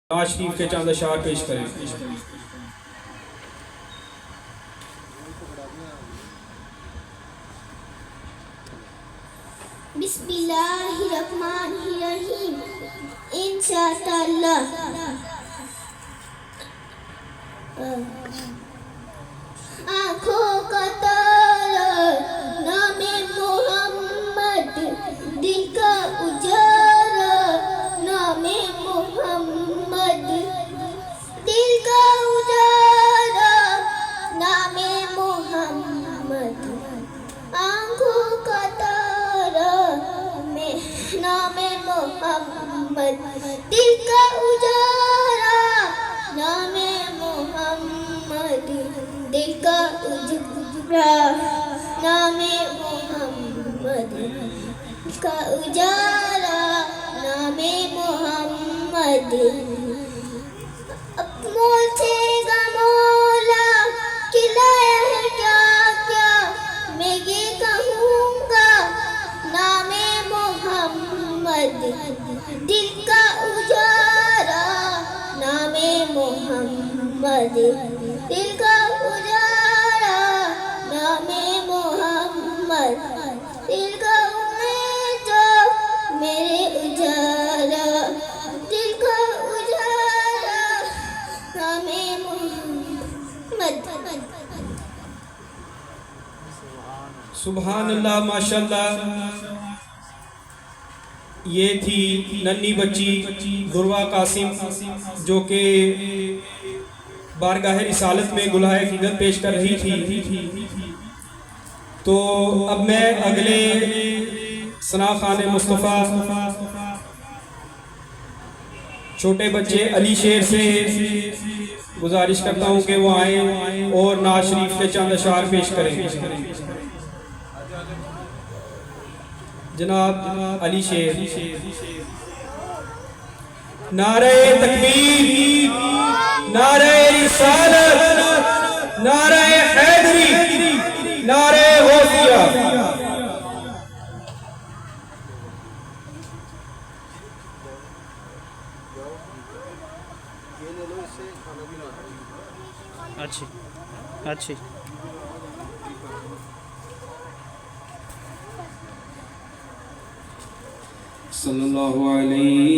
नवाज शरीफ के चंद अशार पेश करें। बिस्मिल्लाहिर्रहमानिर्रहीम। इंशाअल्लाह आँखों का तारा नामे मोहम्मद, दिल का उजाला नामे मोहम्मद, दिल का उजाला नामे मोहम्मद, आँखों का तारा में नामे मोहम्मद, दिल का उजाला नामे मोहम्मद, दिल का उजाला नामे मोहम्मद, का उजाला नामे मोहम्मद। मोलसेगा मौला खिलाया है क्या क्या, मैं ये कहूँगा नामे मोहम्मद, दिल का उजाला नामे मोहम्मद, दिल का उजाला नामे मोहम्मद, दिल का उम्मीद मेरे उजाला, दिल का उजाला नामे मोहम्मद। सुभान अल्लाह, माशाल्लाह। ये थी नन्ही बच्ची दुर्वा कासिम, जो कि बारगाह रिसालत में गुलाहे खिदमत पेश कर रही थी। तो अब मैं अगले सना खान मुस्तफ़ा छोटे बच्चे अली शेर से गुजारिश करता हूँ कि वो आए और नाज शरीफ के चंद अशार पेश करें। जनाब अली शेर। नारे तकबीर, नारे रिसालत, नारे हैदरी, नारे गौसिया। अच्छी अच्छी सल्लल्लाहु अलैहि